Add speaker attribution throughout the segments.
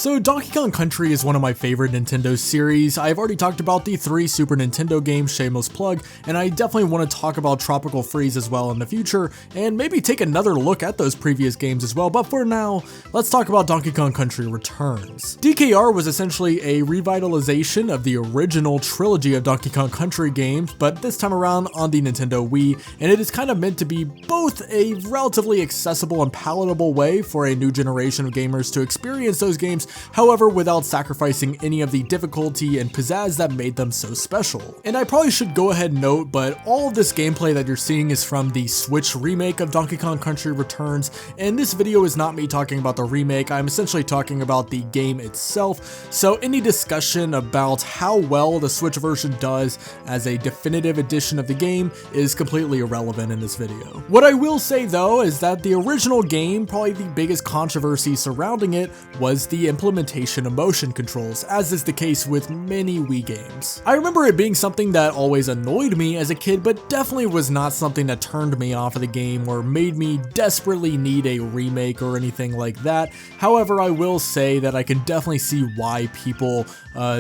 Speaker 1: So Donkey Kong Country is one of my favorite Nintendo series. I've already talked about the 3 Super Nintendo games, shameless plug, and I definitely want to talk about Tropical Freeze as well in the future, and maybe take another look at those previous games as well, but for now, let's talk about Donkey Kong Country Returns. DKR was essentially a revitalization of the original trilogy of Donkey Kong Country games, but this time around on the Nintendo Wii, and it is kind of meant to be both a relatively accessible and palatable way for a new generation of gamers to experience those games, however without sacrificing any of the difficulty and pizzazz that made them so special. And I probably should go ahead and note, but all of this gameplay that you're seeing is from the Switch remake of Donkey Kong Country Returns, and this video is not me talking about the remake, I'm essentially talking about the game itself, so any discussion about how well the Switch version does as a definitive edition of the game is completely irrelevant in this video. What I will say though is that the original game, probably the biggest controversy surrounding it was the implementation of motion controls, as is the case with many Wii games. I remember it being something that always annoyed me as a kid, but definitely was not something that turned me off of the game or made me desperately need a remake or anything like that. However, I will say that I can definitely see why people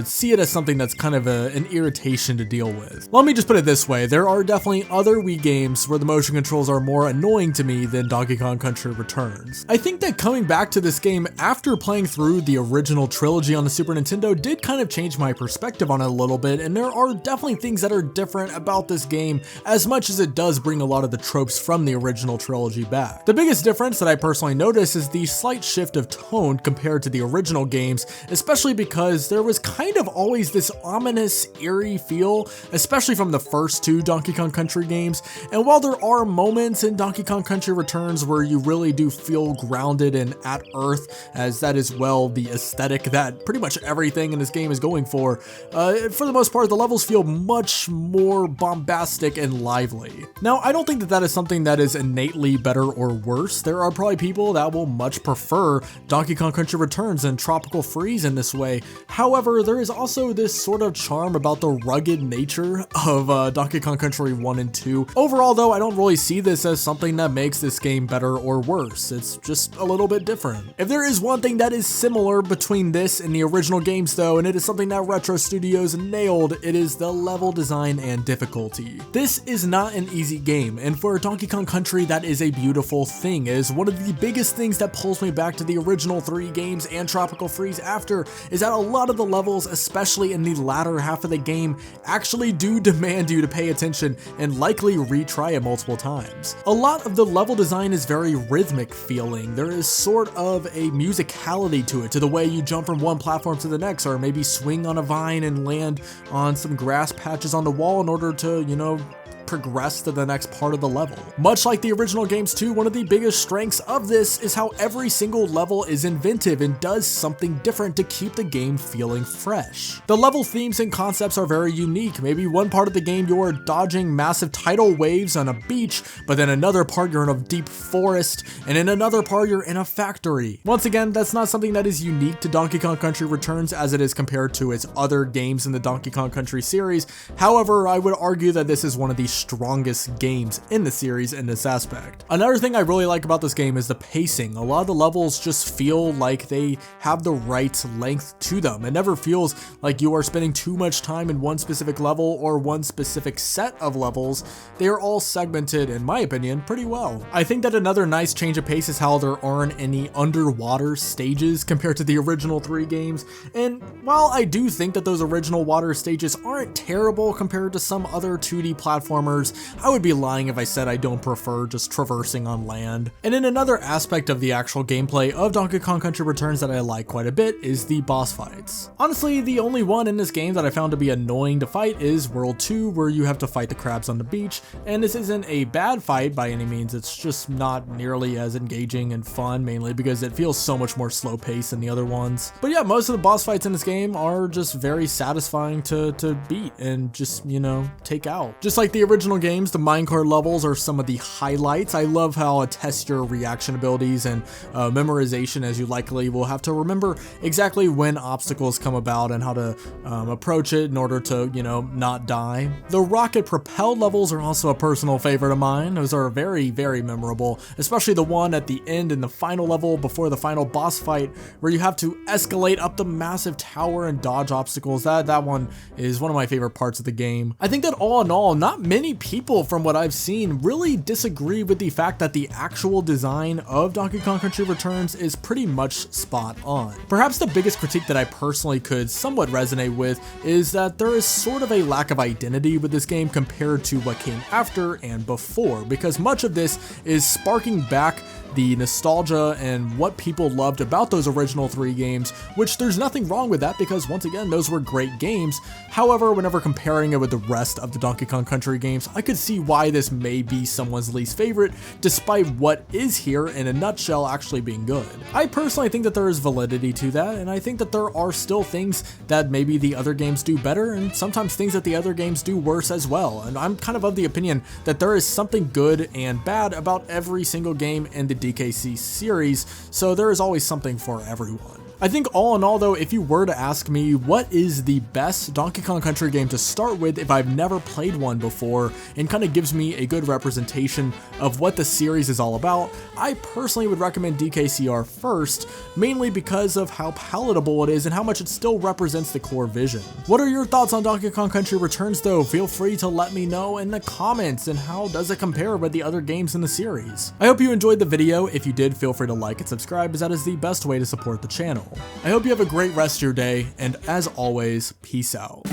Speaker 1: see it as something that's kind of an irritation to deal with. Let me just put it this way, there are definitely other Wii games where the motion controls are more annoying to me than Donkey Kong Country Returns. I think that coming back to this game after playing through the original trilogy on the Super Nintendo did kind of change my perspective on it a little bit, and there are definitely things that are different about this game as much as it does bring a lot of the tropes from the original trilogy back. The biggest difference that I personally notice is the slight shift of tone compared to the original games, especially because there was kind of always this ominous, eerie feel, especially from the first 2 Donkey Kong Country games, and while there are moments in Donkey Kong Country Returns where you really do feel grounded and at earth, as that is well the aesthetic that pretty much everything in this game is going for the most part the levels feel much more bombastic and lively. Now I don't think that that is something that is innately better or worse. There are probably people that will much prefer Donkey Kong Country Returns and Tropical Freeze in this way. However, there is also this sort of charm about the rugged nature of Donkey Kong Country 1 and 2. Overall though, I don't really see this as something that makes this game better or worse. It's just a little bit different. If there is one thing that is similar between this and the original games though, and it is something that Retro Studios nailed, it is the level design and difficulty. This is not an easy game, and for Donkey Kong Country that is a beautiful thing. It is one of the biggest things that pulls me back to the original 3 games and Tropical Freeze after, is that a lot of the levels, especially in the latter half of the game, actually do demand you to pay attention and likely retry it multiple times. A lot of the level design is very rhythmic feeling. There is sort of a musicality to it, to the way you jump from one platform to the next, or maybe swing on a vine and land on some grass patches on the wall in order to, you know, progress to the next part of the level. Much like the original games too, one of the biggest strengths of this is how every single level is inventive and does something different to keep the game feeling fresh. The level themes and concepts are very unique. Maybe one part of the game you're dodging massive tidal waves on a beach, but then another part you're in a deep forest, and in another part you're in a factory. Once again, that's not something that is unique to Donkey Kong Country Returns as it is compared to its other games in the Donkey Kong Country series. However, I would argue that this is one of the strongest games in the series in this aspect. Another thing I really like about this game is the pacing. A lot of the levels just feel like they have the right length to them. It never feels like you are spending too much time in one specific level or one specific set of levels. They are all segmented, in my opinion, pretty well. I think that another nice change of pace is how there aren't any underwater stages compared to the original 3 games, and while I do think that those original water stages aren't terrible compared to some other 2D platformers, I would be lying if I said I don't prefer just traversing on land. And in another aspect of the actual gameplay of Donkey Kong Country Returns that I like quite a bit is the boss fights. Honestly, the only one in this game that I found to be annoying to fight is World 2, where you have to fight the crabs on the beach, and this isn't a bad fight by any means, it's just not nearly as engaging and fun, mainly because it feels so much more slow paced than the other ones. But yeah, most of the boss fights in this game are just very satisfying to beat and just, you know, take out. Just like the original games, the minecart levels are some of the highlights. I love how it tests your reaction abilities and memorization, as you likely will have to remember exactly when obstacles come about and how to approach it in order to, you know, not die. The rocket propelled levels are also a personal favorite of mine. Those are very, very memorable, especially the one at the end in the final level before the final boss fight where you have to escalate up the massive tower and dodge obstacles. That one is one of my favorite parts of the game. I think that all in all, not many people from what I've seen really disagree with the fact that the actual design of Donkey Kong Country Returns is pretty much spot on. Perhaps the biggest critique that I personally could somewhat resonate with is that there is sort of a lack of identity with this game compared to what came after and before, because much of this is sparking back the nostalgia and what people loved about those original 3 games, which there's nothing wrong with that because once again, those were great games. However, whenever comparing it with the rest of the Donkey Kong Country games, I could see why this may be someone's least favorite, despite what is here in a nutshell actually being good. I personally think that there is validity to that, and I think that there are still things that maybe the other games do better, and sometimes things that the other games do worse as well. And I'm kind of the opinion that there is something good and bad about every single game in the DKC series, so there is always something for everyone. I think all in all though, if you were to ask me what is the best Donkey Kong Country game to start with if I've never played one before and kind of gives me a good representation of what the series is all about, I personally would recommend DKCR first, mainly because of how palatable it is and how much it still represents the core vision. What are your thoughts on Donkey Kong Country Returns though? Feel free to let me know in the comments, and how does it compare with the other games in the series? I hope you enjoyed the video. If you did, feel free to like and subscribe, as that is the best way to support the channel. I hope you have a great rest of your day, and as always, peace out.